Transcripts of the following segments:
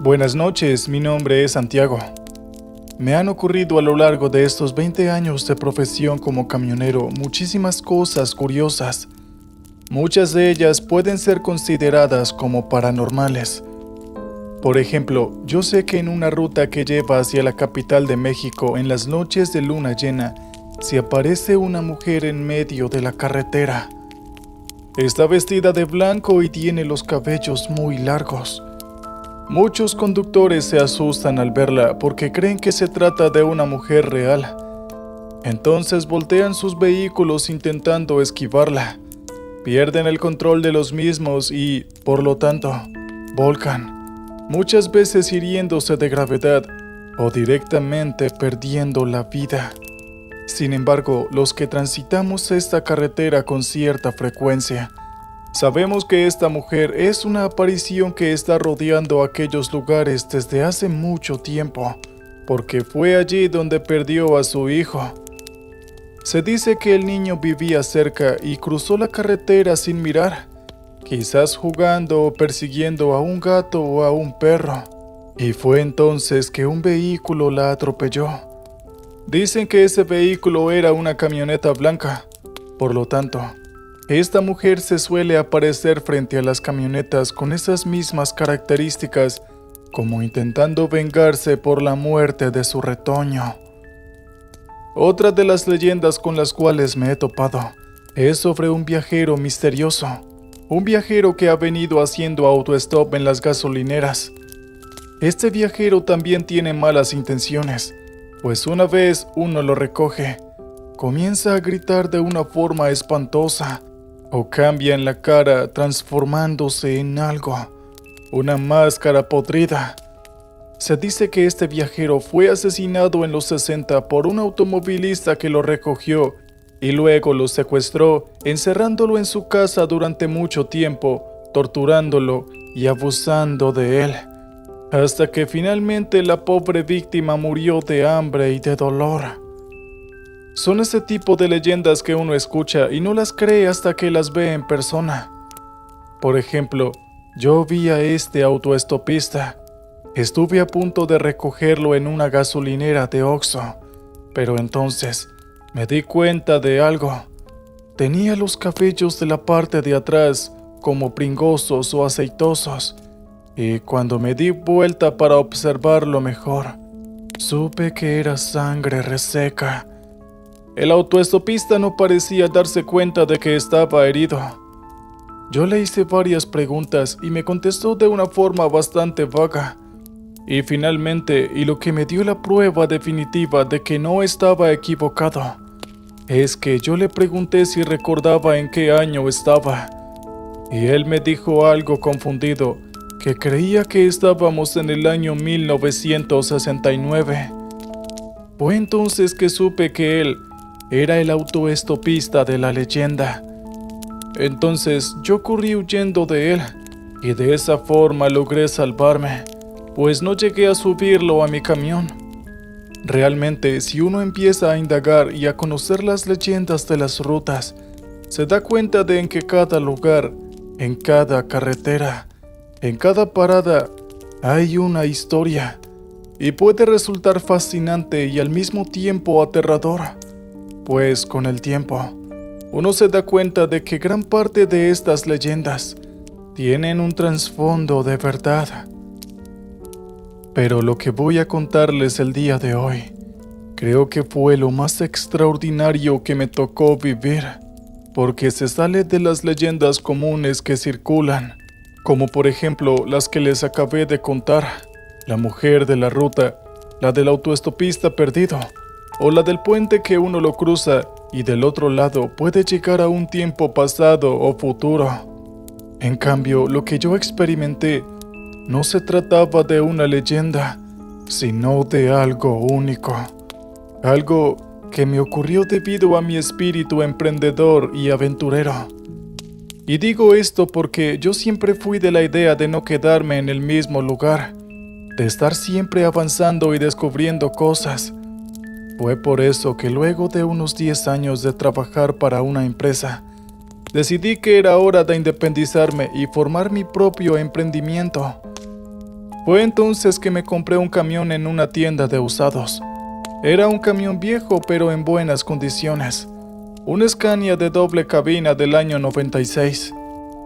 Buenas noches, mi nombre es Santiago. Me han ocurrido a lo largo de estos 20 años de profesión como camionero muchísimas cosas curiosas. Muchas de ellas pueden ser consideradas como paranormales. Por ejemplo, yo sé que en una ruta que lleva hacia la capital de México en las noches de luna llena, se aparece una mujer en medio de la carretera. Está vestida de blanco y tiene los cabellos muy largos. Muchos conductores se asustan al verla porque creen que se trata de una mujer real. Entonces voltean sus vehículos intentando esquivarla. Pierden el control de los mismos y, por lo tanto, volcan, muchas veces hiriéndose de gravedad o directamente perdiendo la vida. Sin embargo, los que transitamos esta carretera con cierta frecuencia, sabemos que esta mujer es una aparición que está rodeando aquellos lugares desde hace mucho tiempo, porque fue allí donde perdió a su hijo. Se dice que el niño vivía cerca y cruzó la carretera sin mirar, quizás jugando o persiguiendo a un gato o a un perro, y fue entonces que un vehículo la atropelló. Dicen que ese vehículo era una camioneta blanca, por lo tanto, esta mujer se suele aparecer frente a las camionetas con esas mismas características, como intentando vengarse por la muerte de su retoño. Otra de las leyendas con las cuales me he topado es sobre un viajero misterioso, un viajero que ha venido haciendo autostop en las gasolineras. Este viajero también tiene malas intenciones, pues una vez uno lo recoge, comienza a gritar de una forma espantosa, o cambia en la cara transformándose en algo, una máscara podrida. Se dice que este viajero fue asesinado en los 60 por un automovilista que lo recogió y luego lo secuestró, encerrándolo en su casa durante mucho tiempo, torturándolo y abusando de él, hasta que finalmente la pobre víctima murió de hambre y de dolor. Son ese tipo de leyendas que uno escucha y no las cree hasta que las ve en persona. Por ejemplo, yo vi a este autoestopista. Estuve a punto de recogerlo en una gasolinera de Oxxo, pero entonces me di cuenta de algo. Tenía los cabellos de la parte de atrás como pringosos o aceitosos, y cuando me di vuelta para observarlo mejor, supe que era sangre reseca. El autoestopista no parecía darse cuenta de que estaba herido. Yo le hice varias preguntas y me contestó de una forma bastante vaga. Y finalmente, y lo que me dio la prueba definitiva de que no estaba equivocado, es que yo le pregunté si recordaba en qué año estaba. Y él me dijo algo confundido, que creía que estábamos en el año 1969. Fue entonces que supe que él era el autoestopista de la leyenda. Entonces yo corrí huyendo de él y de esa forma logré salvarme, pues no llegué a subirlo a mi camión. Realmente, si uno empieza a indagar y a conocer las leyendas de las rutas, se da cuenta de en que cada lugar, en cada carretera, en cada parada, hay una historia, y puede resultar fascinante y al mismo tiempo aterrador. Pues con el tiempo, uno se da cuenta de que gran parte de estas leyendas tienen un trasfondo de verdad. Pero lo que voy a contarles el día de hoy, creo que fue lo más extraordinario que me tocó vivir, porque se sale de las leyendas comunes que circulan, como por ejemplo las que les acabé de contar, la mujer de la ruta, la del autoestopista perdido, o la del puente que uno lo cruza y del otro lado puede llegar a un tiempo pasado o futuro. En cambio, lo que yo experimenté no se trataba de una leyenda, sino de algo único. Algo que me ocurrió debido a mi espíritu emprendedor y aventurero. Y digo esto porque yo siempre fui de la idea de no quedarme en el mismo lugar, de estar siempre avanzando y descubriendo cosas. Fue por eso que luego de unos 10 años de trabajar para una empresa, decidí que era hora de independizarme y formar mi propio emprendimiento. Fue entonces que me compré un camión en una tienda de usados. Era un camión viejo pero en buenas condiciones. Un Scania de doble cabina del año 96.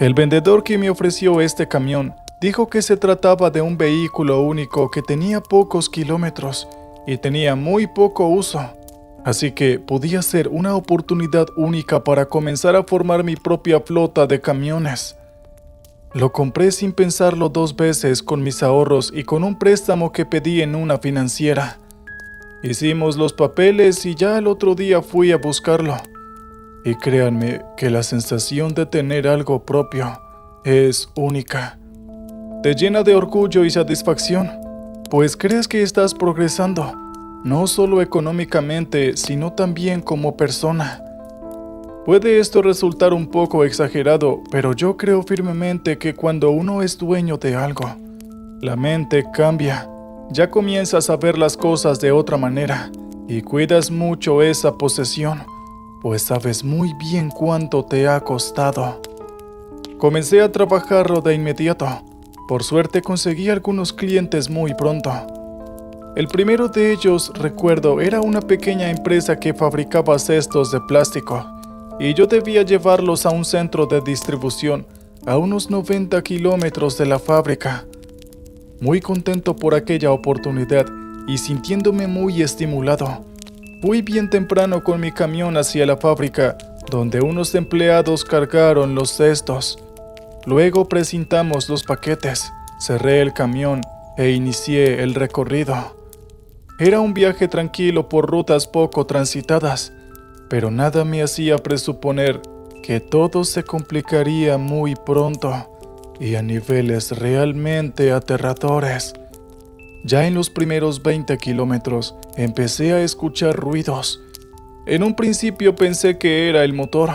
El vendedor que me ofreció este camión dijo que se trataba de un vehículo único que tenía pocos kilómetros y tenía muy poco uso. Así que podía ser una oportunidad única para comenzar a formar mi propia flota de camiones. Lo compré sin pensarlo 2 veces con mis ahorros y con un préstamo que pedí en una financiera. Hicimos los papeles y ya el otro día fui a buscarlo. Y créanme que la sensación de tener algo propio es única. Te llena de orgullo y satisfacción, pues crees que estás progresando, no solo económicamente, sino también como persona. Puede esto resultar un poco exagerado, pero yo creo firmemente que cuando uno es dueño de algo, la mente cambia. Ya comienzas a ver las cosas de otra manera y cuidas mucho esa posesión, pues sabes muy bien cuánto te ha costado. Comencé a trabajarlo de inmediato. Por suerte conseguí algunos clientes muy pronto. El primero de ellos, recuerdo, era una pequeña empresa que fabricaba cestos de plástico y yo debía llevarlos a un centro de distribución a unos 90 kilómetros de la fábrica. Muy contento por aquella oportunidad y sintiéndome muy estimulado, fui bien temprano con mi camión hacia la fábrica, donde unos empleados cargaron los cestos. Luego precintamos los paquetes, cerré el camión e inicié el recorrido. Era un viaje tranquilo por rutas poco transitadas, pero nada me hacía presuponer que todo se complicaría muy pronto y a niveles realmente aterradores. Ya en los primeros 20 kilómetros empecé a escuchar ruidos. En un principio pensé que era el motor,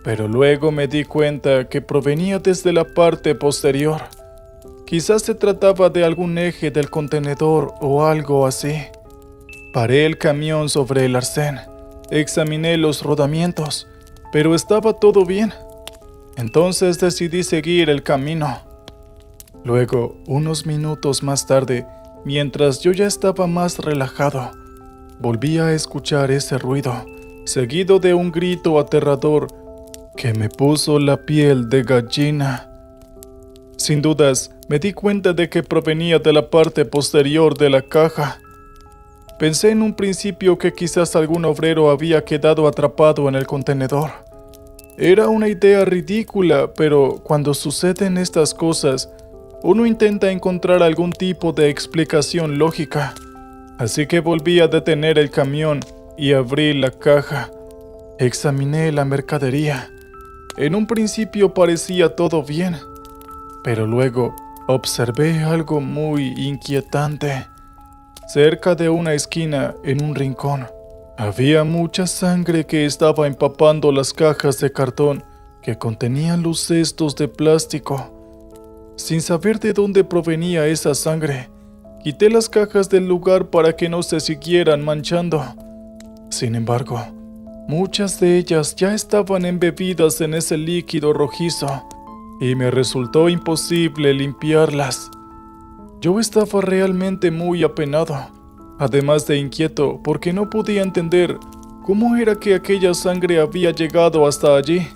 pero luego me di cuenta que provenía desde la parte posterior. Quizás se trataba de algún eje del contenedor o algo así. Paré el camión sobre el arcén. Examiné los rodamientos, pero estaba todo bien. Entonces decidí seguir el camino. Luego, unos minutos más tarde, mientras yo ya estaba más relajado, volví a escuchar ese ruido, seguido de un grito aterrador que me puso la piel de gallina. Sin dudas, me di cuenta de que provenía de la parte posterior de la caja. Pensé en un principio que quizás algún obrero había quedado atrapado en el contenedor. Era una idea ridícula, pero cuando suceden estas cosas, uno intenta encontrar algún tipo de explicación lógica. Así que volví a detener el camión y abrí la caja. Examiné la mercadería. En un principio parecía todo bien, pero luego observé algo muy inquietante. Cerca de una esquina, en un rincón, había mucha sangre que estaba empapando las cajas de cartón que contenían los cestos de plástico. Sin saber de dónde provenía esa sangre, quité las cajas del lugar para que no se siguieran manchando. Sin embargo, muchas de ellas ya estaban embebidas en ese líquido rojizo y me resultó imposible limpiarlas. Yo estaba realmente muy apenado, además de inquieto porque no podía entender cómo era que aquella sangre había llegado hasta allí.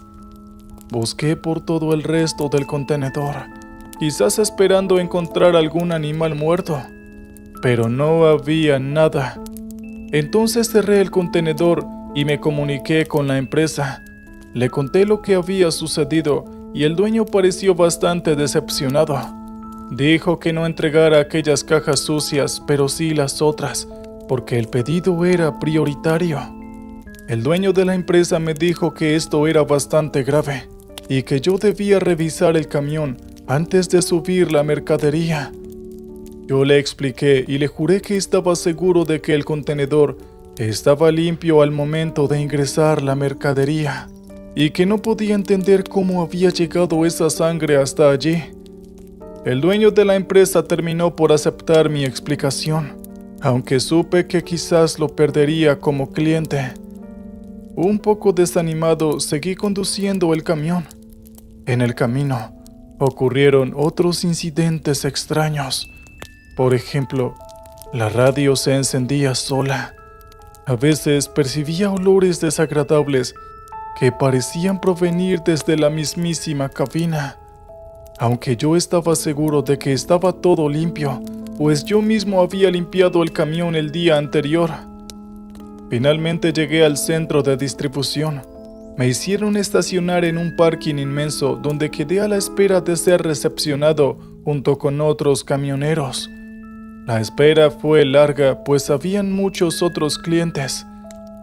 Busqué por todo el resto del contenedor, quizás esperando encontrar algún animal muerto, pero no había nada. Entonces cerré el contenedor y me comuniqué con la empresa. Le conté lo que había sucedido y el dueño pareció bastante decepcionado. Dijo que no entregara aquellas cajas sucias, pero sí las otras, porque el pedido era prioritario. El dueño de la empresa me dijo que esto era bastante grave y que yo debía revisar el camión antes de subir la mercadería. Yo le expliqué y le juré que estaba seguro de que el contenedor estaba limpio al momento de ingresar la mercadería y que no podía entender cómo había llegado esa sangre hasta allí. El dueño de la empresa terminó por aceptar mi explicación, aunque supe que quizás lo perdería como cliente. Un poco desanimado, seguí conduciendo el camión. En el camino, ocurrieron otros incidentes extraños. Por ejemplo, la radio se encendía sola. A veces percibía olores desagradables que parecían provenir desde la mismísima cabina, aunque yo estaba seguro de que estaba todo limpio, pues yo mismo había limpiado el camión el día anterior. Finalmente llegué al centro de distribución. Me hicieron estacionar en un parking inmenso donde quedé a la espera de ser recepcionado junto con otros camioneros. La espera fue larga, pues habían muchos otros clientes.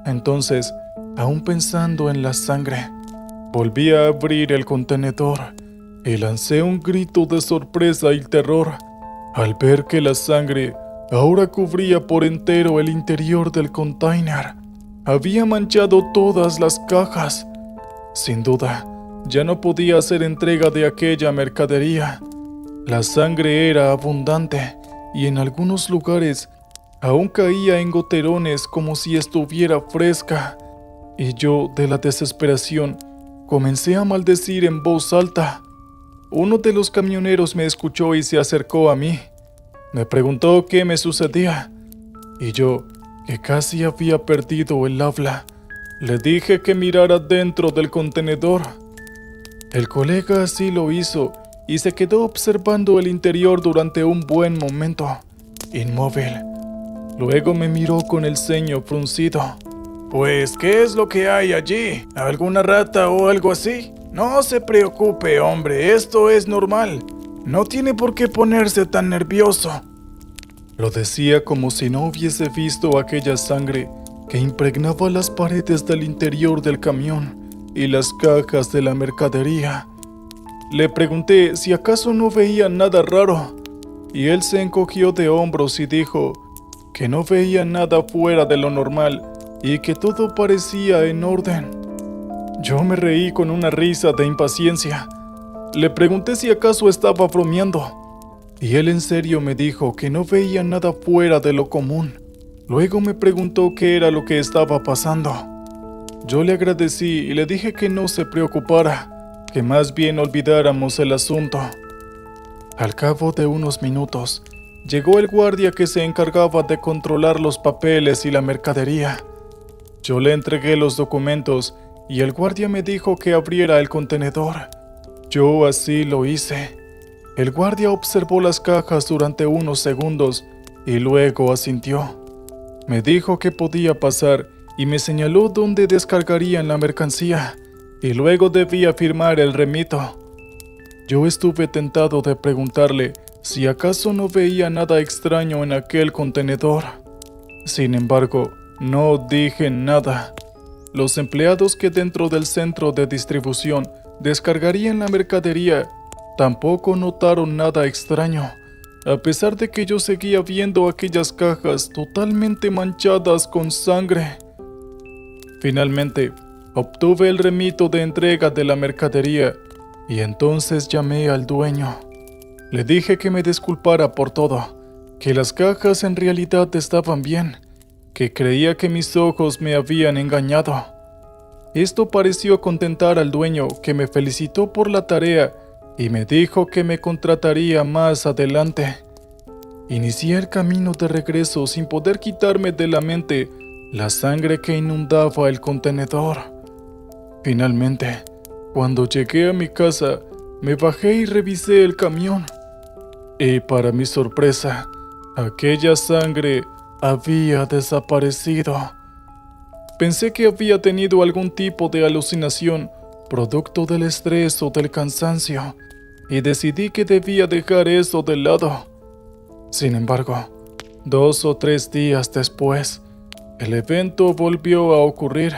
Entonces, aún pensando en la sangre, volví a abrir el contenedor y lancé un grito de sorpresa y terror al ver que la sangre ahora cubría por entero el interior del container. Había manchado todas las cajas. Sin duda, ya no podía hacer entrega de aquella mercadería. La sangre era abundante y en algunos lugares aún caía en goterones como si estuviera fresca. Y yo, de la desesperación, comencé a maldecir en voz alta. Uno de los camioneros me escuchó y se acercó a mí. Me preguntó qué me sucedía, y yo, que casi había perdido el habla, le dije que mirara dentro del contenedor. El colega así lo hizo y se quedó observando el interior durante un buen momento, inmóvil. Luego me miró con el ceño fruncido. «Pues, ¿qué es lo que hay allí? ¿Alguna rata o algo así? No se preocupe, hombre, esto es normal. No tiene por qué ponerse tan nervioso». Lo decía como si no hubiese visto aquella sangre que impregnaba las paredes del interior del camión y las cajas de la mercadería. Le pregunté si acaso no veía nada raro, y él se encogió de hombros y dijo que no veía nada fuera de lo normal y que todo parecía en orden. Yo me reí con una risa de impaciencia. Le pregunté si acaso estaba bromeando, y él en serio me dijo que no veía nada fuera de lo común. Luego me preguntó qué era lo que estaba pasando. Yo le agradecí y le dije que no se preocupara, que más bien olvidáramos el asunto. Al cabo de unos minutos, llegó el guardia que se encargaba de controlar los papeles y la mercadería. Yo le entregué los documentos y el guardia me dijo que abriera el contenedor. Yo así lo hice. El guardia observó las cajas durante unos segundos y luego asintió. Me dijo que podía pasar y me señaló dónde descargarían la mercancía y luego debía firmar el remito. Yo estuve tentado de preguntarle si acaso no veía nada extraño en aquel contenedor. Sin embargo, no dije nada. Los empleados que dentro del centro de distribución descargarían la mercadería tampoco notaron nada extraño, a pesar de que yo seguía viendo aquellas cajas totalmente manchadas con sangre. Finalmente, obtuve el remito de entrega de la mercadería y entonces llamé al dueño. Le dije que me disculpara por todo, que las cajas en realidad estaban bien, que creía que mis ojos me habían engañado. Esto pareció contentar al dueño, que me felicitó por la tarea y me dijo que me contrataría más adelante. Inicié el camino de regreso sin poder quitarme de la mente la sangre que inundaba el contenedor. Finalmente, cuando llegué a mi casa, me bajé y revisé el camión. Y para mi sorpresa, aquella sangre había desaparecido. Pensé que había tenido algún tipo de alucinación, producto del estrés o del cansancio, y decidí que debía dejar eso de lado. Sin embargo, 2 o 3 días después, el evento volvió a ocurrir.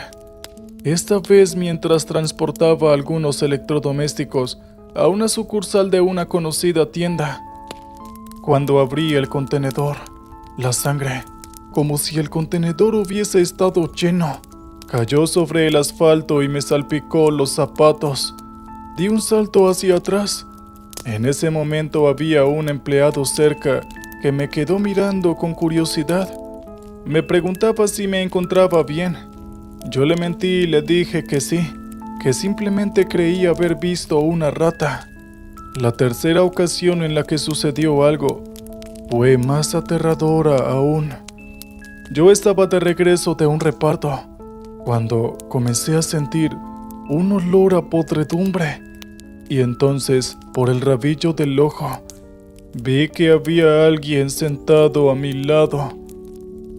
Esta vez mientras transportaba algunos electrodomésticos a una sucursal de una conocida tienda. Cuando abrí el contenedor, la sangre, como si el contenedor hubiese estado lleno, cayó sobre el asfalto y me salpicó los zapatos. Di un salto hacia atrás. En ese momento había un empleado cerca que me quedó mirando con curiosidad. Me preguntaba si me encontraba bien. Yo le mentí y le dije que sí, que simplemente creía haber visto una rata. La tercera ocasión en la que sucedió algo fue más aterradora aún. Yo estaba de regreso de un reparto cuando comencé a sentir un olor a podredumbre y entonces, por el rabillo del ojo, vi que había alguien sentado a mi lado.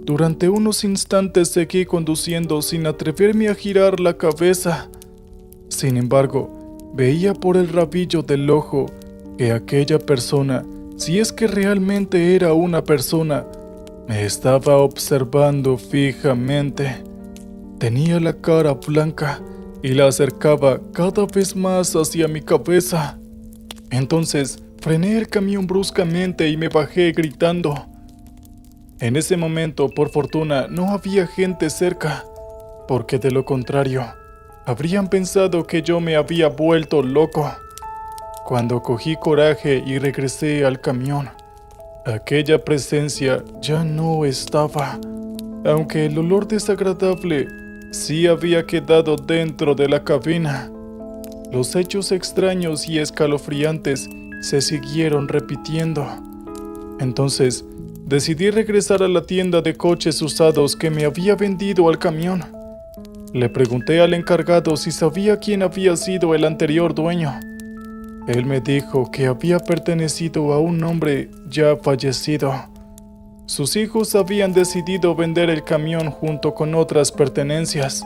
Durante unos instantes seguí conduciendo sin atreverme a girar la cabeza. Sin embargo, veía por el rabillo del ojo que aquella persona, si es que realmente era una persona, me estaba observando fijamente. Tenía la cara blanca y la acercaba cada vez más hacia mi cabeza. Entonces, frené el camión bruscamente y me bajé gritando. En ese momento, por fortuna, no había gente cerca, porque de lo contrario, habrían pensado que yo me había vuelto loco. Cuando cogí coraje y regresé al camión, aquella presencia ya no estaba, aunque el olor desagradable sí había quedado dentro de la cabina. Los hechos extraños y escalofriantes se siguieron repitiendo. Entonces, decidí regresar a la tienda de coches usados que me había vendido al camión. Le pregunté al encargado si sabía quién había sido el anterior dueño. Él me dijo que había pertenecido a un hombre ya fallecido. Sus hijos habían decidido vender el camión junto con otras pertenencias.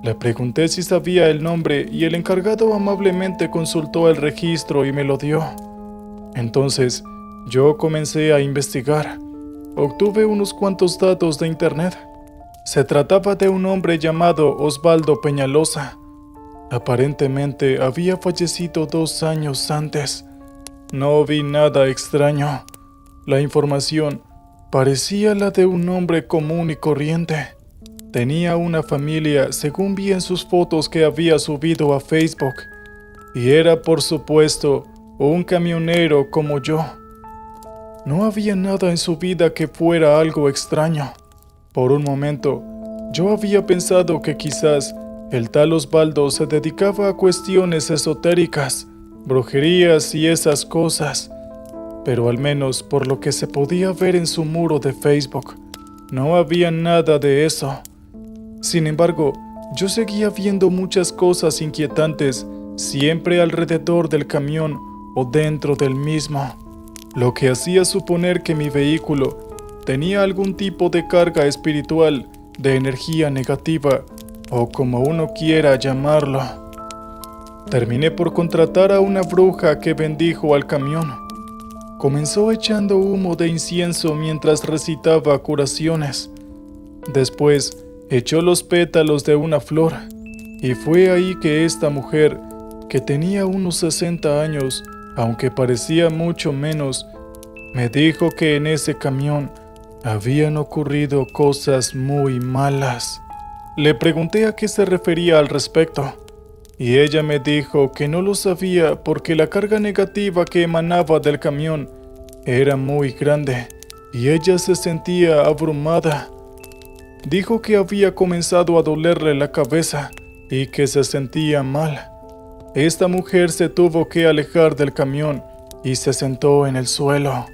Le pregunté si sabía el nombre y el encargado amablemente consultó el registro y me lo dio. Entonces, yo comencé a investigar. Obtuve unos cuantos datos de internet. Se trataba de un hombre llamado Osvaldo Peñalosa. Aparentemente había fallecido 2 años antes. No vi nada extraño. La información parecía la de un hombre común y corriente. Tenía una familia, según vi en sus fotos que había subido a Facebook, y era, por supuesto, un camionero como yo. No había nada en su vida que fuera algo extraño. Por un momento, yo había pensado que quizás el tal Osvaldo se dedicaba a cuestiones esotéricas, brujerías y esas cosas, pero al menos por lo que se podía ver en su muro de Facebook, no había nada de eso. Sin embargo, yo seguía viendo muchas cosas inquietantes siempre alrededor del camión o dentro del mismo, lo que hacía suponer que mi vehículo tenía algún tipo de carga espiritual, de energía negativa, o como uno quiera llamarlo. Terminé por contratar a una bruja que bendijo al camión. Comenzó echando humo de incienso mientras recitaba curaciones. Después, echó los pétalos de una flor, y fue ahí que esta mujer, que tenía unos 60 años, aunque parecía mucho menos, me dijo que en ese camión habían ocurrido cosas muy malas. Le pregunté a qué se refería al respecto, y ella me dijo que no lo sabía porque la carga negativa que emanaba del camión era muy grande, y ella se sentía abrumada. Dijo que había comenzado a dolerle la cabeza y que se sentía mal. Esta mujer se tuvo que alejar del camión y se sentó en el suelo.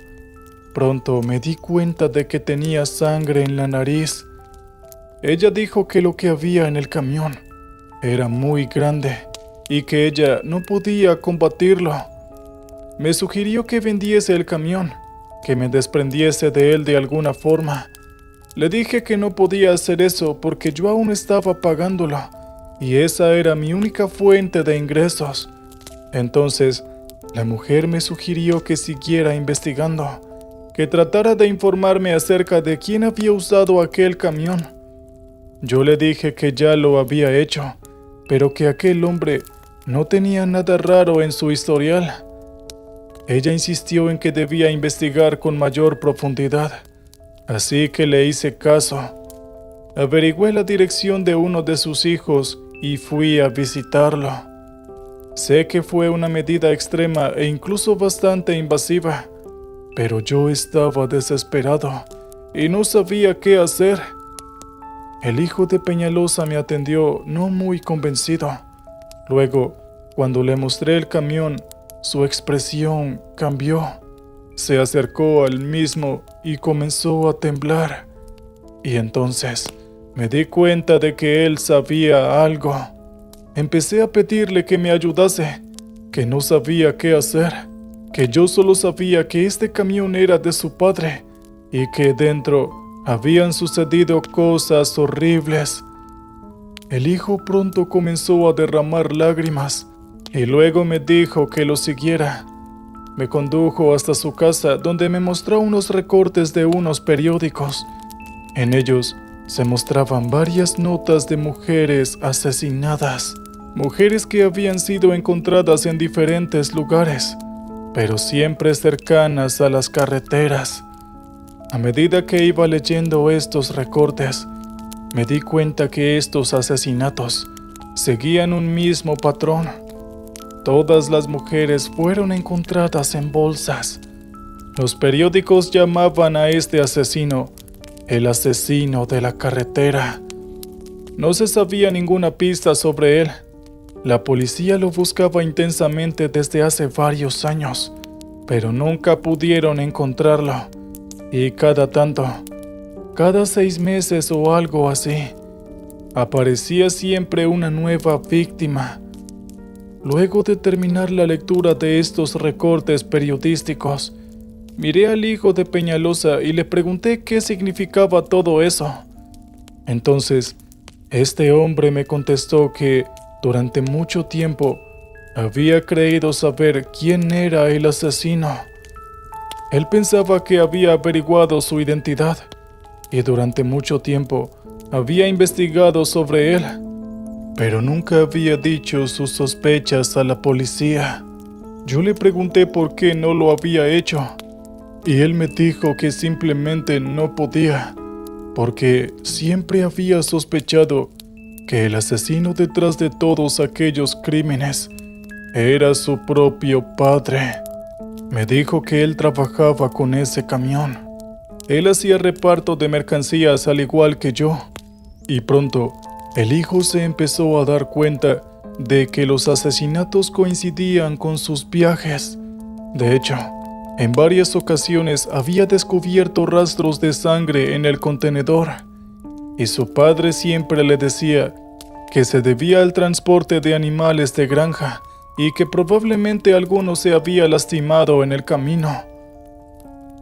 Pronto me di cuenta de que tenía sangre en la nariz. Ella dijo que lo que había en el camión era muy grande y que ella no podía combatirlo. Me sugirió que vendiese el camión, que me desprendiese de él de alguna forma. Le dije que no podía hacer eso porque yo aún estaba pagándolo y esa era mi única fuente de ingresos. Entonces, la mujer me sugirió que siguiera investigando, que tratara de informarme acerca de quién había usado aquel camión. Yo le dije que ya lo había hecho, pero que aquel hombre no tenía nada raro en su historial. Ella insistió en que debía investigar con mayor profundidad, así que le hice caso. Averigüé la dirección de uno de sus hijos y fui a visitarlo. Sé que fue una medida extrema e incluso bastante invasiva, pero yo estaba desesperado y no sabía qué hacer. El hijo de Peñalosa me atendió no muy convencido. Luego, cuando le mostré el camión, su expresión cambió. se acercó al mismo y comenzó a temblar. Y entonces me di cuenta de que él sabía algo. Empecé a pedirle que me ayudase, que no sabía qué hacer, que yo solo sabía que este camión era de su padre y que dentro habían sucedido cosas horribles. El hijo pronto comenzó a derramar lágrimas y luego me dijo que lo siguiera. Me condujo hasta su casa, donde me mostró unos recortes de unos periódicos. En ellos se mostraban varias notas de mujeres asesinadas, mujeres que habían sido encontradas en diferentes lugares, pero siempre cercanas a las carreteras. A medida que iba leyendo estos recortes, me di cuenta que estos asesinatos seguían un mismo patrón. Todas las mujeres fueron encontradas en bolsas. Los periódicos llamaban a este asesino el asesino de la carretera. No se sabía ninguna pista sobre él. La policía lo buscaba intensamente desde hace varios años, pero nunca pudieron encontrarlo. Y cada 6 meses o algo así, aparecía siempre una nueva víctima. Luego de terminar la lectura de estos recortes periodísticos, miré al hijo de Peñalosa y le pregunté qué significaba todo eso. Entonces, este hombre me contestó que durante mucho tiempo había creído saber quién era el asesino. Él pensaba que había averiguado su identidad y durante mucho tiempo había investigado sobre él, pero nunca había dicho sus sospechas a la policía. Yo le pregunté por qué no lo había hecho, y él me dijo que simplemente no podía, porque siempre había sospechado que el asesino detrás de todos aquellos crímenes era su propio padre. Me dijo que él trabajaba con ese camión. Él hacía reparto de mercancías al igual que yo, y pronto el hijo se empezó a dar cuenta de que los asesinatos coincidían con sus viajes. De hecho, en varias ocasiones había descubierto rastros de sangre en el contenedor, y su padre siempre le decía que se debía al transporte de animales de granja y que probablemente alguno se había lastimado en el camino.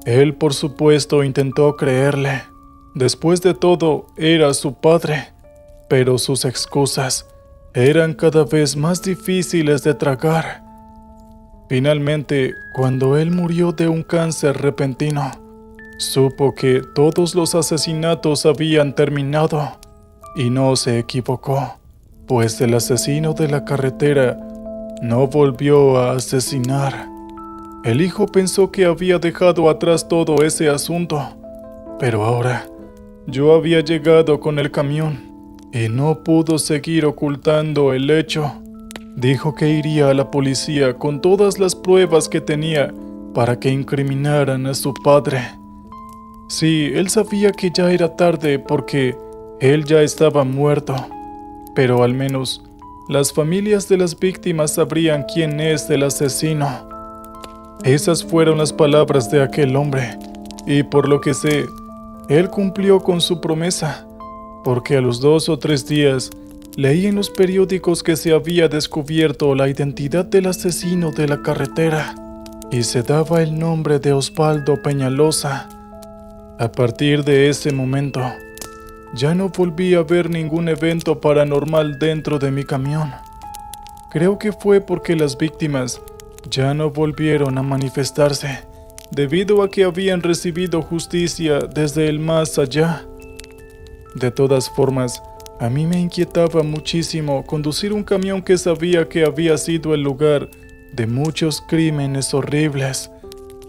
Él, por supuesto, intentó creerle. Después de todo, era su padre, pero sus excusas eran cada vez más difíciles de tragar. Finalmente, cuando él murió de un cáncer repentino, supo que todos los asesinatos habían terminado, y no se equivocó, pues el asesino de la carretera no volvió a asesinar. El hijo pensó que había dejado atrás todo ese asunto, pero ahora yo había llegado con el camión y no pudo seguir ocultando el hecho. Dijo que iría a la policía con todas las pruebas que tenía para que incriminaran a su padre. Sí, él sabía que ya era tarde porque él ya estaba muerto, pero al menos las familias de las víctimas sabrían quién es el asesino. Esas fueron las palabras de aquel hombre, y por lo que sé, él cumplió con su promesa, porque a los 2 o 3 días leí en los periódicos que se había descubierto la identidad del asesino de la carretera, y se daba el nombre de Osvaldo Peñalosa. A partir de ese momento, ya no volví a ver ningún evento paranormal dentro de mi camión. Creo que fue porque las víctimas ya no volvieron a manifestarse, debido a que habían recibido justicia desde el más allá. De todas formas, a mí me inquietaba muchísimo conducir un camión que sabía que había sido el lugar de muchos crímenes horribles.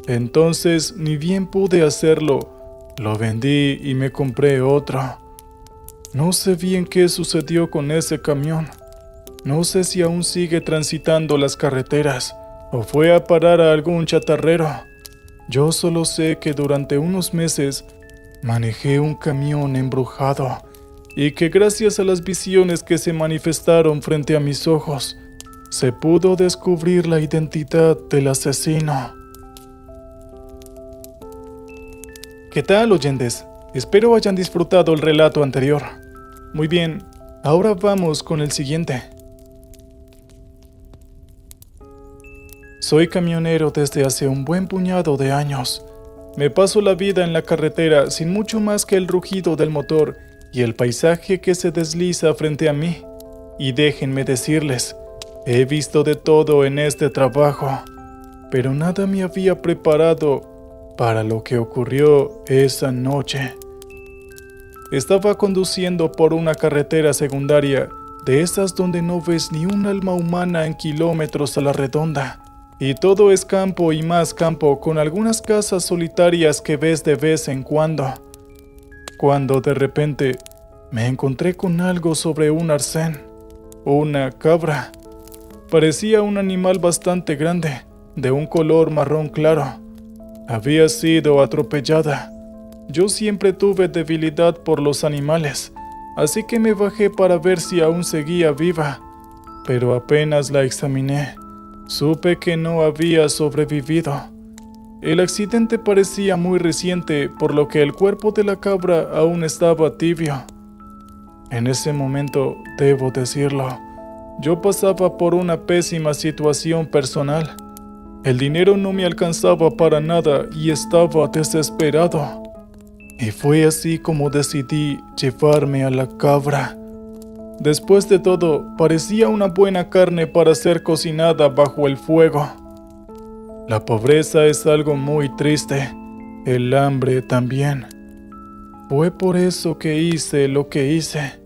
Entonces, ni bien pude hacerlo, lo vendí y me compré otro. No sé bien qué sucedió con ese camión. No sé si aún sigue transitando las carreteras o fue a parar a algún chatarrero. Yo solo sé que durante unos meses manejé un camión embrujado y que gracias a las visiones que se manifestaron frente a mis ojos, se pudo descubrir la identidad del asesino. ¿Qué tal, oyentes? Espero hayan disfrutado el relato anterior. Muy bien, ahora vamos con el siguiente. Soy camionero desde hace un buen puñado de años. Me paso la vida en la carretera sin mucho más que el rugido del motor y el paisaje que se desliza frente a mí. Y déjenme decirles, he visto de todo en este trabajo, pero nada me había preparado para lo que ocurrió esa noche. Estaba conduciendo por una carretera secundaria, de esas donde no ves ni un alma humana en kilómetros a la redonda. Y todo es campo y más campo, con algunas casas solitarias que ves de vez en cuando. Cuando de repente me encontré con algo sobre un arcén, una cabra. Parecía un animal bastante grande, de un color marrón claro. Había sido atropellada. Yo siempre tuve debilidad por los animales, así que me bajé para ver si aún seguía viva, pero apenas la examiné, supe que no había sobrevivido. El accidente parecía muy reciente, por lo que el cuerpo de la cabra aún estaba tibio. En ese momento, debo decirlo, yo pasaba por una pésima situación personal. El dinero no me alcanzaba para nada y estaba desesperado. Y fue así como decidí llevarme a la cabra. Después de todo, parecía una buena carne para ser cocinada bajo el fuego. La pobreza es algo muy triste, el hambre también. Fue por eso que hice lo que hice.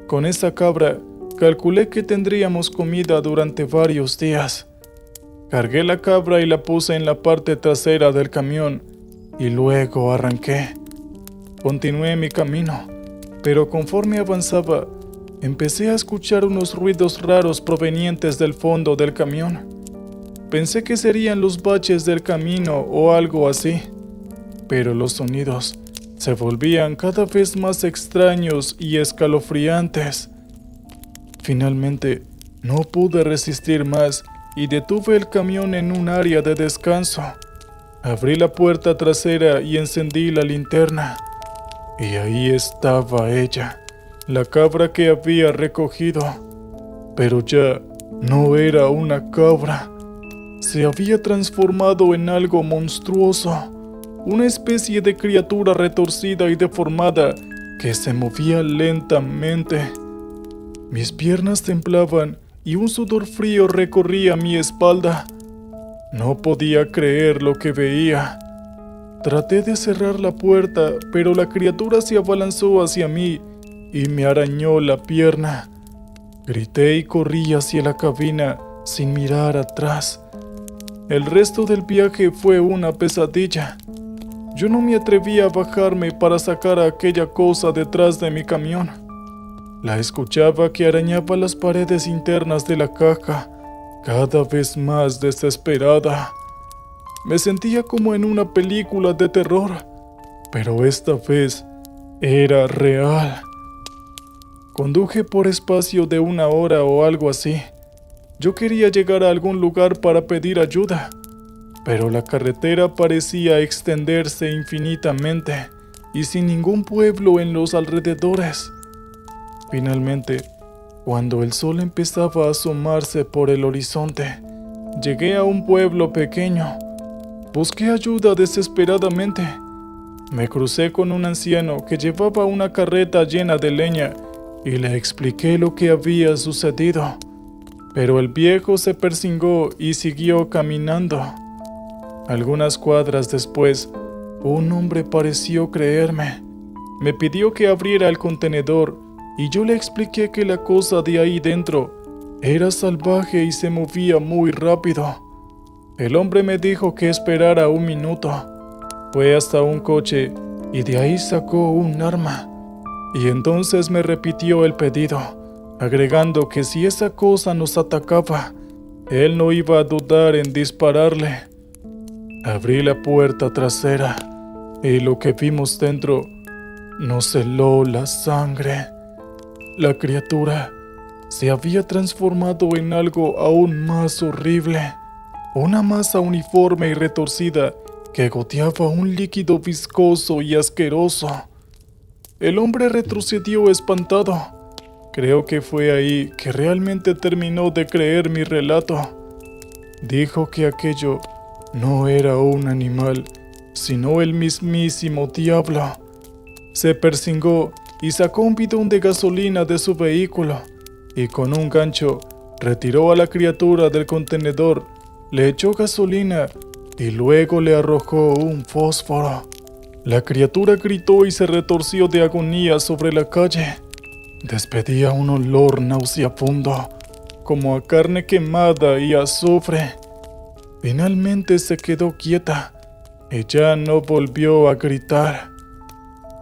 Con esa cabra, calculé que tendríamos comida durante varios días. Cargué la cabra y la puse en la parte trasera del camión y luego arranqué. Continué mi camino, pero conforme avanzaba, empecé a escuchar unos ruidos raros provenientes del fondo del camión. Pensé que serían los baches del camino o algo así, pero los sonidos se volvían cada vez más extraños y escalofriantes. Finalmente, no pude resistir más y detuve el camión en un área de descanso. Abrí la puerta trasera y encendí la linterna. Y ahí estaba ella, la cabra que había recogido. Pero ya no era una cabra. Se había transformado en algo monstruoso, una especie de criatura retorcida y deformada que se movía lentamente. Mis piernas temblaban y un sudor frío recorría mi espalda. No podía creer lo que veía. Traté de cerrar la puerta, pero la criatura se abalanzó hacia mí y me arañó la pierna. Grité y corrí hacia la cabina sin mirar atrás. El resto del viaje fue una pesadilla. Yo no me atrevía a bajarme para sacar a aquella cosa detrás de mi camión. La escuchaba que arañaba las paredes internas de la caja, cada vez más desesperada. Me sentía como en una película de terror, pero esta vez era real. Conduje por espacio de 1 hora o algo así. Yo quería llegar a algún lugar para pedir ayuda, pero la carretera parecía extenderse infinitamente y sin ningún pueblo en los alrededores. Finalmente, cuando el sol empezaba a asomarse por el horizonte, llegué a un pueblo pequeño. Busqué ayuda desesperadamente. Me crucé con un anciano que llevaba una carreta llena de leña y le expliqué lo que había sucedido. Pero el viejo se persingó y siguió caminando. Algunas cuadras después, un hombre pareció creerme. Me pidió que abriera el contenedor y yo le expliqué que la cosa de ahí dentro era salvaje y se movía muy rápido. El hombre me dijo que esperara 1 minuto. Fue hasta un coche y de ahí sacó un arma. Y entonces me repitió el pedido, agregando que si esa cosa nos atacaba, él no iba a dudar en dispararle. Abrí la puerta trasera y lo que vimos dentro nos heló la sangre. La criatura se había transformado en algo aún más horrible. Una masa uniforme y retorcida que goteaba un líquido viscoso y asqueroso. El hombre retrocedió espantado. Creo que fue ahí que realmente terminó de creer mi relato. Dijo que aquello no era un animal, sino el mismísimo diablo. Se persingó y sacó un bidón de gasolina de su vehículo y con un gancho retiró a la criatura del contenedor, le echó gasolina y luego le arrojó un fósforo. La criatura gritó y se retorció de agonía sobre la calle. Despedía un olor nauseabundo, como a carne quemada y azufre. Finalmente se quedó quieta y ya no volvió a gritar.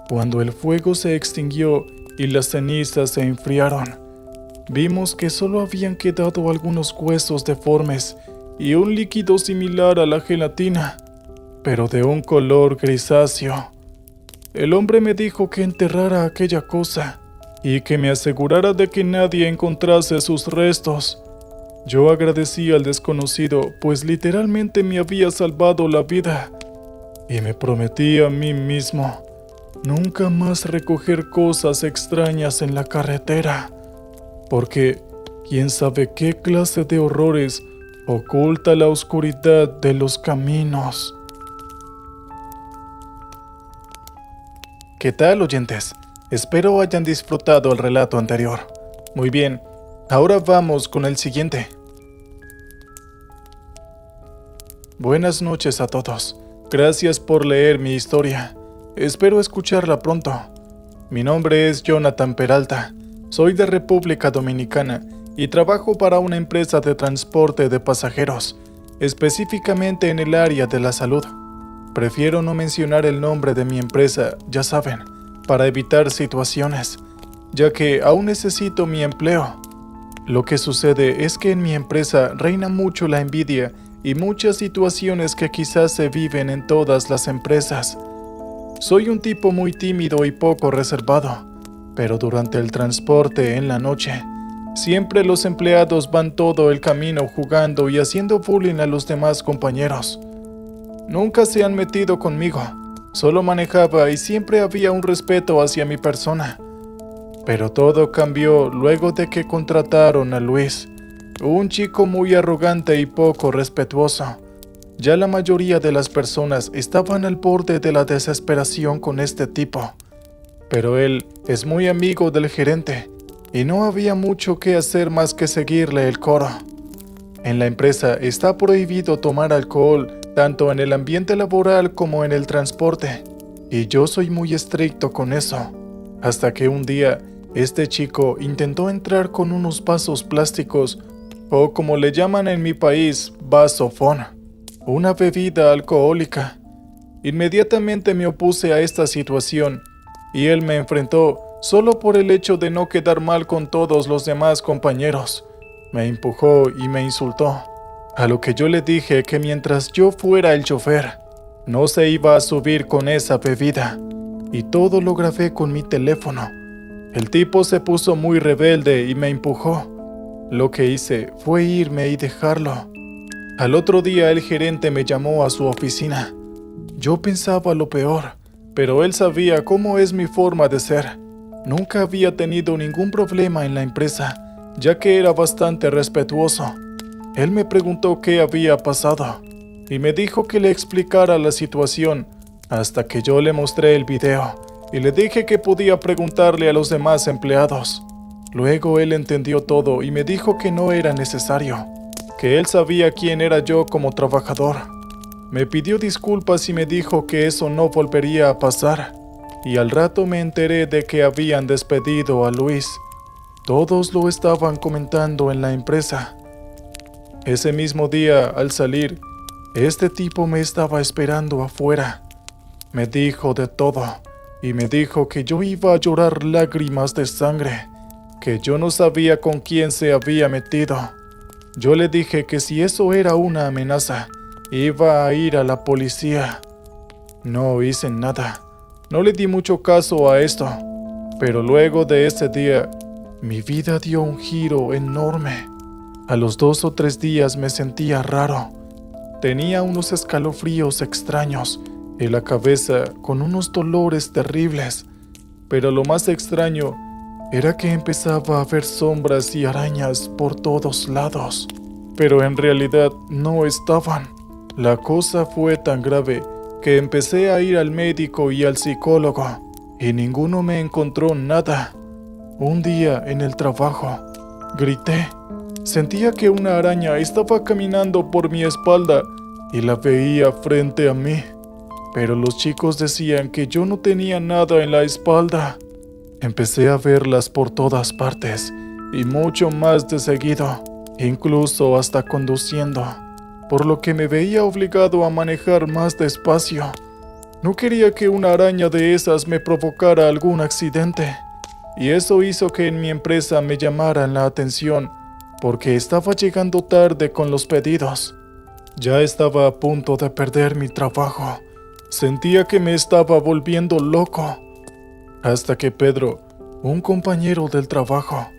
Cuando el fuego se extinguió y las cenizas se enfriaron, vimos que solo habían quedado algunos huesos deformes y un líquido similar a la gelatina, pero de un color grisáceo. El hombre me dijo que enterrara aquella cosa y que me asegurara de que nadie encontrase sus restos. Yo agradecí al desconocido, pues literalmente me había salvado la vida, y me prometí a mí mismo nunca más recoger cosas extrañas en la carretera, porque quién sabe qué clase de horrores oculta la oscuridad de los caminos. ¿Qué tal, oyentes? Espero hayan disfrutado el relato anterior. Muy bien, ahora vamos con el siguiente. Buenas noches a todos. Gracias por leer mi historia. Espero escucharla pronto. Mi nombre es Jonathan Peralta. Soy de República Dominicana y trabajo para una empresa de transporte de pasajeros, específicamente en el área de la salud. Prefiero no mencionar el nombre de mi empresa, ya saben, para evitar situaciones, ya que aún necesito mi empleo. Lo que sucede es que en mi empresa reina mucho la envidia y muchas situaciones que quizás se viven en todas las empresas. Soy un tipo muy tímido y poco reservado, pero durante el transporte en la noche, siempre los empleados van todo el camino jugando y haciendo bullying a los demás compañeros. Nunca se han metido conmigo, solo manejaba y siempre había un respeto hacia mi persona. Pero todo cambió luego de que contrataron a Luis, un chico muy arrogante y poco respetuoso. Ya la mayoría de las personas estaban al borde de la desesperación con este tipo, pero él es muy amigo del gerente y no había mucho que hacer más que seguirle el coro. En la empresa está prohibido tomar alcohol tanto en el ambiente laboral como en el transporte, y yo soy muy estricto con eso, hasta que un día este chico intentó entrar con unos vasos plásticos, o como le llaman en mi país, vasofón, una bebida alcohólica. Inmediatamente me opuse a esta situación, y él me enfrentó solo por el hecho de no quedar mal con todos los demás compañeros. Me empujó y me insultó, a lo que yo le dije que mientras yo fuera el chofer, no se iba a subir con esa bebida, y todo lo grabé con mi teléfono. El tipo se puso muy rebelde y me empujó. Lo que hice fue irme y dejarlo. Al otro día el gerente me llamó a su oficina. Yo pensaba lo peor, pero él sabía cómo es mi forma de ser. Nunca había tenido ningún problema en la empresa, ya que era bastante respetuoso. Él me preguntó qué había pasado y me dijo que le explicara la situación, hasta que yo le mostré el video y le dije que podía preguntarle a los demás empleados. Luego él entendió todo y me dijo que no era necesario, que él sabía quién era yo como trabajador. Me pidió disculpas y me dijo que eso no volvería a pasar, y al rato me enteré de que habían despedido a Luis. Todos lo estaban comentando en la empresa. Ese mismo día, al salir, este tipo me estaba esperando afuera. Me dijo de todo, y me dijo que yo iba a llorar lágrimas de sangre, que yo no sabía con quién se había metido. Yo le dije que si eso era una amenaza, iba a ir a la policía. No hice nada, no le di mucho caso a esto, pero luego de ese día, mi vida dio un giro enorme. A los 2 o 3 días me sentía raro. Tenía unos escalofríos extraños y la cabeza con unos dolores terribles, pero lo más extraño era que empezaba a ver sombras y arañas por todos lados, pero en realidad no estaban. La cosa fue tan grave que empecé a ir al médico y al psicólogo, y ninguno me encontró nada. Un día en el trabajo, grité. Sentía que una araña estaba caminando por mi espalda y la veía frente a mí, pero los chicos decían que yo no tenía nada en la espalda. Empecé a verlas por todas partes y mucho más de seguido, incluso hasta conduciendo, por lo que me veía obligado a manejar más despacio. No quería que una araña de esas me provocara algún accidente, y eso hizo que en mi empresa me llamaran la atención porque estaba llegando tarde con los pedidos. Ya estaba a punto de perder mi trabajo. Sentía que me estaba volviendo loco. Hasta que Pedro, un compañero del trabajo,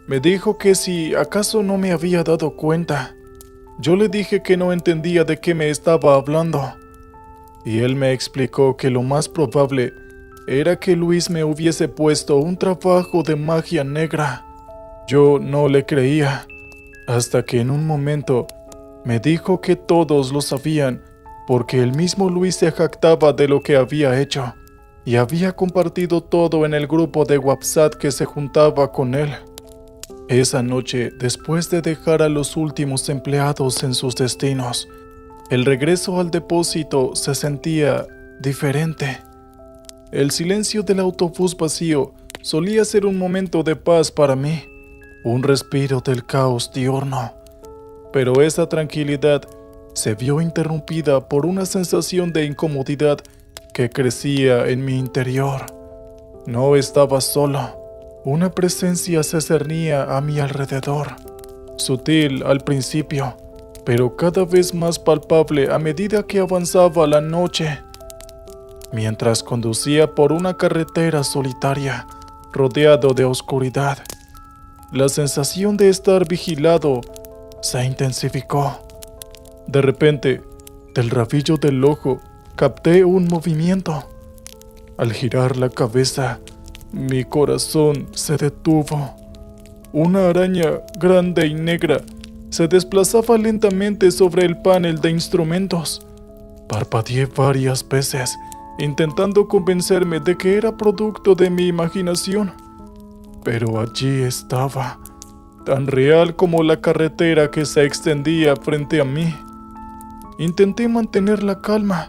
me dijo que si acaso no me había dado cuenta. Yo le dije que no entendía de qué me estaba hablando. Y él me explicó que lo más probable era que Luis me hubiese puesto un trabajo de magia negra. Yo no le creía, hasta que en un momento me dijo que todos lo sabían, porque el mismo Luis se jactaba de lo que había hecho, y había compartido todo en el grupo de WhatsApp que se juntaba con él. Esa noche, después de dejar a los últimos empleados en sus destinos, el regreso al depósito se sentía diferente. El silencio del autobús vacío solía ser un momento de paz para mí, un respiro del caos diurno. Pero esa tranquilidad se vio interrumpida por una sensación de incomodidad que crecía en mi interior. No estaba solo. Una presencia se cernía a mi alrededor, sutil al principio, pero cada vez más palpable a medida que avanzaba la noche. Mientras conducía por una carretera solitaria, rodeado de oscuridad, la sensación de estar vigilado se intensificó. De repente, del rabillo del ojo, capté un movimiento. Al girar la cabeza, mi corazón se detuvo. Una araña grande y negra se desplazaba lentamente sobre el panel de instrumentos. Parpadeé varias veces, intentando convencerme de que era producto de mi imaginación. Pero allí estaba, tan real como la carretera que se extendía frente a mí. Intenté mantener la calma,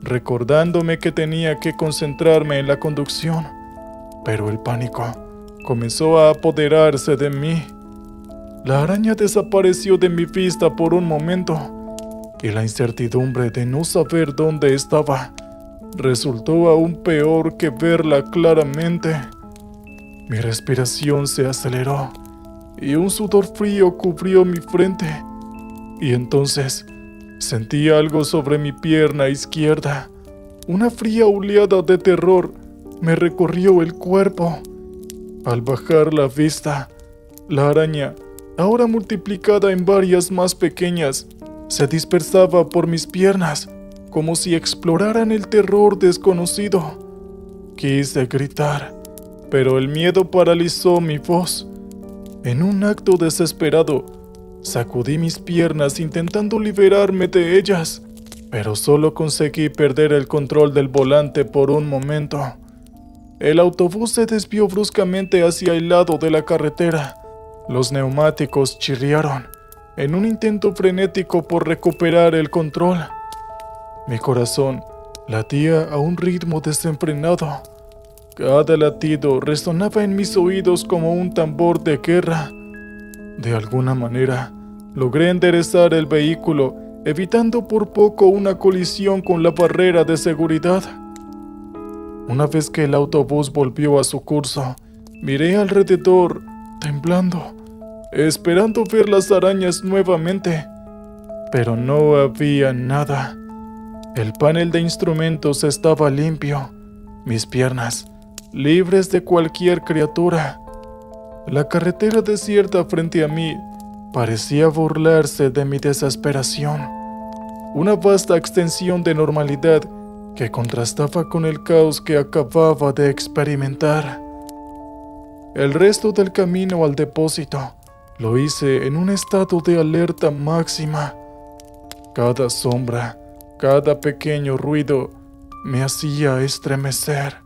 recordándome que tenía que concentrarme en la conducción, pero el pánico comenzó a apoderarse de mí. La araña desapareció de mi vista por un momento, y la incertidumbre de no saber dónde estaba resultó aún peor que verla claramente. Mi respiración se aceleró, y un sudor frío cubrió mi frente, y entonces sentí algo sobre mi pierna izquierda. Una fría oleada de terror me recorrió el cuerpo. Al bajar la vista, la araña, ahora multiplicada en varias más pequeñas, se dispersaba por mis piernas, como si exploraran el terror desconocido. Quise gritar, pero el miedo paralizó mi voz. En un acto desesperado, sacudí mis piernas intentando liberarme de ellas, pero solo conseguí perder el control del volante por un momento. El autobús se desvió bruscamente hacia el lado de la carretera. Los neumáticos chirriaron, en un intento frenético por recuperar el control. Mi corazón latía a un ritmo desenfrenado. Cada latido resonaba en mis oídos como un tambor de guerra. De alguna manera, logré enderezar el vehículo, evitando por poco una colisión con la barrera de seguridad. Una vez que el autobús volvió a su curso, miré alrededor, temblando, esperando ver las arañas nuevamente, pero no había nada. El panel de instrumentos estaba limpio, mis piernas libres de cualquier criatura. La carretera desierta frente a mí parecía burlarse de mi desesperación. una vasta extensión de normalidad que contrastaba con el caos que acababa de experimentar. El resto del camino al depósito lo hice en un estado de alerta máxima. Cada sombra, cada pequeño ruido me hacía estremecer.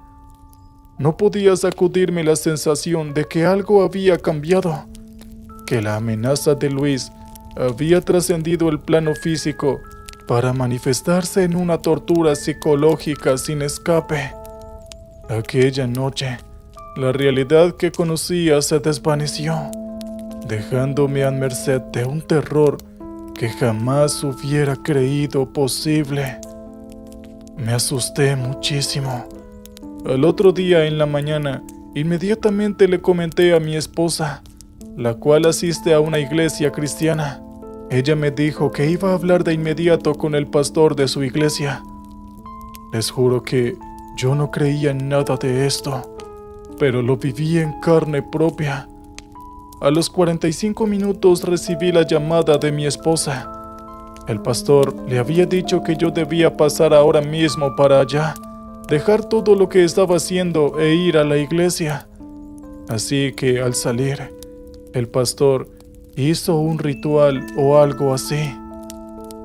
No podía sacudirme la sensación de que algo había cambiado, que la amenaza de Luis había trascendido el plano físico para manifestarse en una tortura psicológica sin escape. Aquella noche, la realidad que conocía se desvaneció, dejándome a merced de un terror que jamás hubiera creído posible. Me asusté muchísimo. Al otro día en la mañana, inmediatamente le comenté a mi esposa, la cual asiste a una iglesia cristiana. Ella me dijo que iba a hablar de inmediato con el pastor de su iglesia. Les juro que yo no creía en nada de esto, pero lo viví en carne propia. A los 45 minutos recibí la llamada de mi esposa. El pastor le había dicho que yo debía pasar ahora mismo para allá, dejar todo lo que estaba haciendo e ir a la iglesia. Así que al salir, el pastor hizo un ritual o algo así.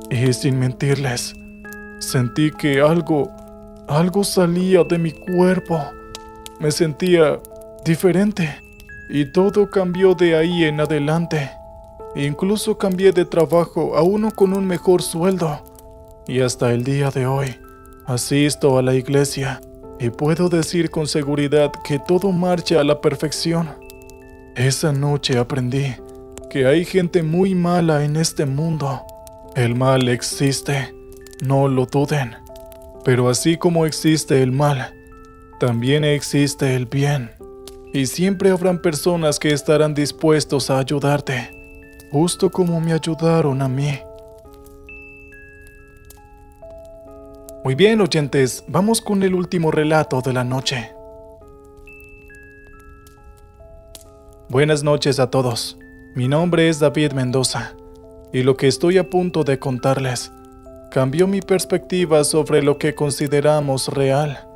Y sin mentirles, sentí que algo salía de mi cuerpo. Me sentía diferente y todo cambió de ahí en adelante. Incluso cambié de trabajo a uno con un mejor sueldo. Y hasta el día de hoy, asisto a la iglesia y puedo decir con seguridad que todo marcha a la perfección. Esa noche aprendí que hay gente muy mala en este mundo. El mal existe, no lo duden. Pero así como existe el mal, también existe el bien. Y siempre habrán personas que estarán dispuestos a ayudarte, justo como me ayudaron a mí. Muy bien, oyentes, vamos con el último relato de la noche. Buenas noches a todos. Mi nombre es David Mendoza, y lo que estoy a punto de contarles cambió mi perspectiva sobre lo que consideramos real.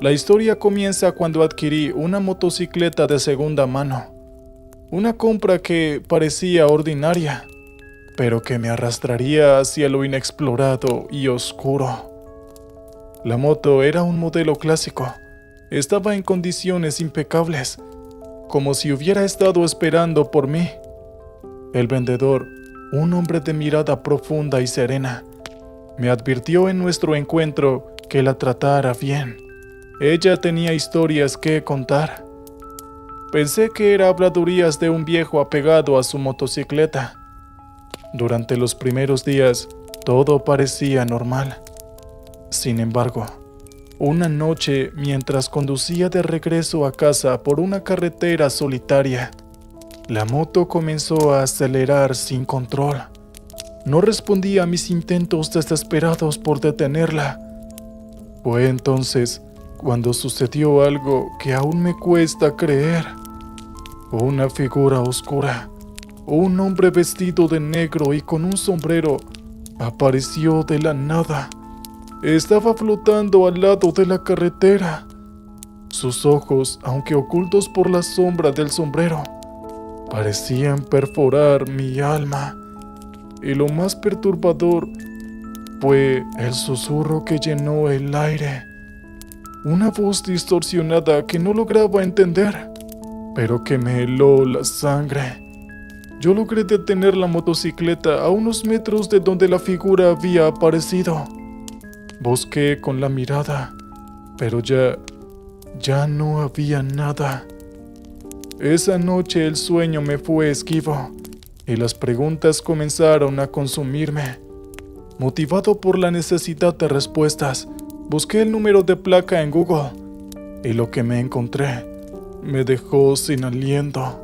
La historia comienza cuando adquirí una motocicleta de segunda mano, una compra que parecía ordinaria, pero que me arrastraría hacia lo inexplorado y oscuro. La moto era un modelo clásico, estaba en condiciones impecables, como si hubiera estado esperando por mí. El vendedor, un hombre de mirada profunda y serena, me advirtió en nuestro encuentro que la tratara bien. Ella tenía historias que contar. Pensé que era habladurías de un viejo apegado a su motocicleta. Durante los primeros días, todo parecía normal. Sin embargo, una noche, mientras conducía de regreso a casa por una carretera solitaria, la moto comenzó a acelerar sin control. No respondía a mis intentos desesperados por detenerla. Fue entonces cuando sucedió algo que aún me cuesta creer. Una figura oscura, un hombre vestido de negro y con un sombrero, apareció de la nada. Estaba flotando al lado de la carretera. Sus ojos, aunque ocultos por la sombra del sombrero, parecían perforar mi alma. Y lo más perturbador fue el susurro que llenó el aire. Una voz distorsionada que no lograba entender, pero que me heló la sangre. Yo logré detener la motocicleta a unos metros de donde la figura había aparecido. Busqué con la mirada, pero ya no había nada. Esa noche el sueño me fue esquivo y las preguntas comenzaron a consumirme. Motivado por la necesidad de respuestas, busqué el número de placa en Google y lo que me encontré me dejó sin aliento.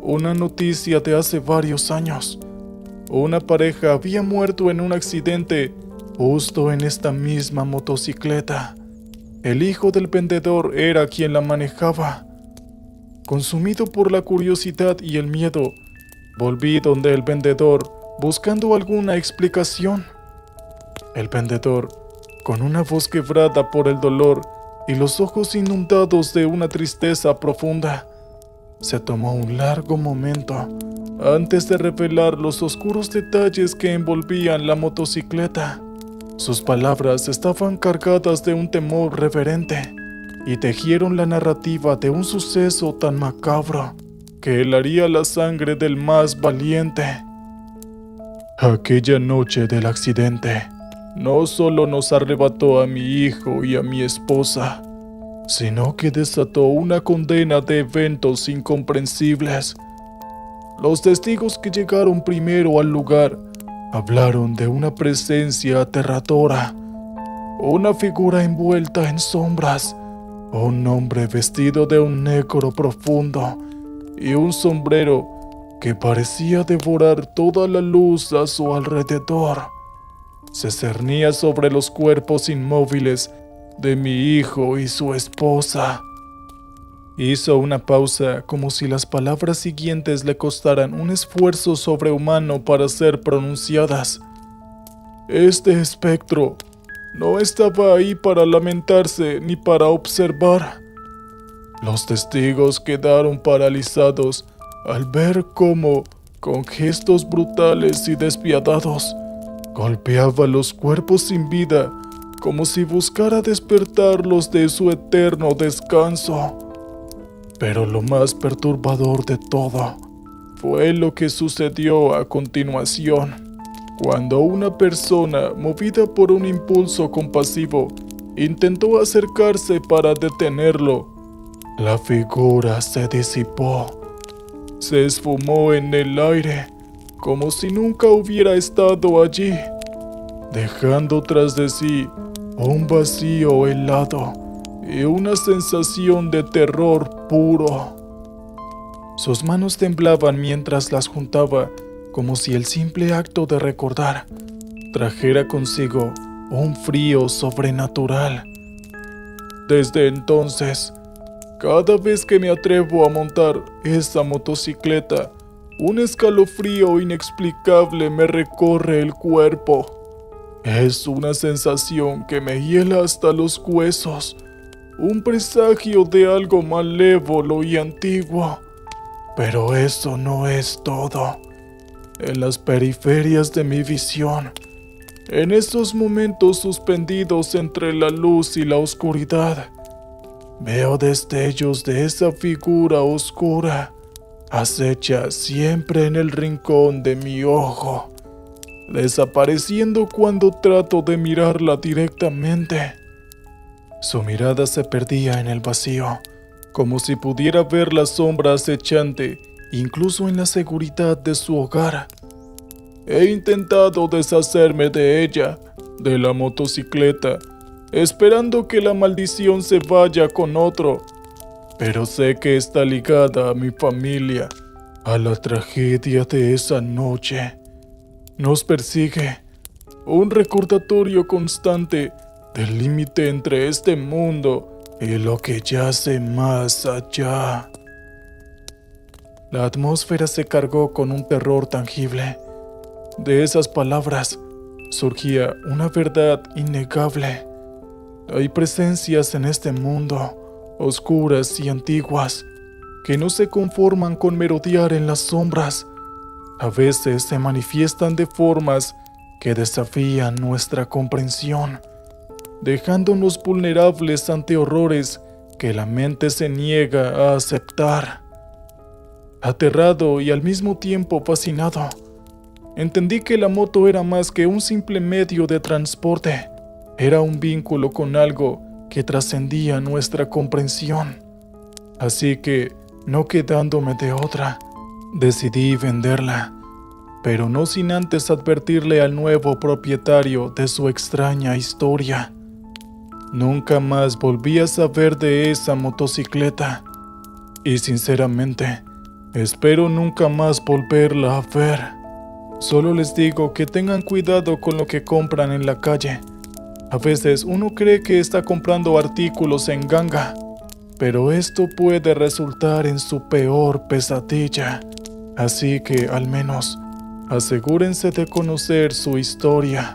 Una noticia de hace varios años. Una pareja había muerto en un accidente justo en esta misma motocicleta. El hijo del vendedor era quien la manejaba. Consumido por la curiosidad y el miedo, volví donde el vendedor buscando alguna explicación. El vendedor, con una voz quebrada por el dolor y los ojos inundados de una tristeza profunda, se tomó un largo momento antes de revelar los oscuros detalles que envolvían la motocicleta. Sus palabras estaban cargadas de un temor reverente y tejieron la narrativa de un suceso tan macabro que helaría la sangre del más valiente. Aquella noche del accidente no solo nos arrebató a mi hijo y a mi esposa, sino que desató una condena de eventos incomprensibles. Los testigos que llegaron primero al lugar hablaron de una presencia aterradora, una figura envuelta en sombras, un hombre vestido de un negro profundo y un sombrero que parecía devorar toda la luz a su alrededor. Se cernía sobre los cuerpos inmóviles de mi hijo y su esposa. Hizo una pausa como si las palabras siguientes le costaran un esfuerzo sobrehumano para ser pronunciadas. Este espectro no estaba ahí para lamentarse ni para observar. Los testigos quedaron paralizados al ver cómo, con gestos brutales y despiadados, golpeaba los cuerpos sin vida como si buscara despertarlos de su eterno descanso. Pero lo más perturbador de todo fue lo que sucedió a continuación, cuando una persona, movida por un impulso compasivo, intentó acercarse para detenerlo. La figura se disipó, se esfumó en el aire, como si nunca hubiera estado allí, dejando tras de sí un vacío helado y una sensación de terror puro. Sus manos temblaban mientras las juntaba, como si el simple acto de recordar trajera consigo un frío sobrenatural. Desde entonces, cada vez que me atrevo a montar esa motocicleta, un escalofrío inexplicable me recorre el cuerpo. Es una sensación que me hiela hasta los huesos, un presagio de algo malévolo y antiguo. Pero eso no es todo. En las periferias de mi visión, en esos momentos suspendidos entre la luz y la oscuridad, veo destellos de esa figura oscura, acecha siempre en el rincón de mi ojo, desapareciendo cuando trato de mirarla directamente. Su mirada se perdía en el vacío, como si pudiera ver la sombra acechante, incluso en la seguridad de su hogar. He intentado deshacerme de ella, de la motocicleta, esperando que la maldición se vaya con otro, pero sé que está ligada a mi familia, a la tragedia de esa noche. Nos persigue un recordatorio constante del límite entre este mundo y lo que yace más allá. La atmósfera se cargó con un terror tangible. De esas palabras surgía una verdad innegable. Hay presencias en este mundo, oscuras y antiguas, que no se conforman con merodear en las sombras. A veces se manifiestan de formas que desafían nuestra comprensión, dejándonos vulnerables ante horrores que la mente se niega a aceptar. Aterrado y al mismo tiempo fascinado, entendí que la moto era más que un simple medio de transporte. Era un vínculo con algo que trascendía nuestra comprensión. Así que, no quedándome de otra, decidí venderla, pero no sin antes advertirle al nuevo propietario de su extraña historia. Nunca más volví a saber de esa motocicleta, y sinceramente, espero nunca más volverla a ver. Solo les digo que tengan cuidado con lo que compran en la calle. A veces uno cree que está comprando artículos en ganga, pero esto puede resultar en su peor pesadilla. Así que, al menos, Asegúrense de conocer su historia.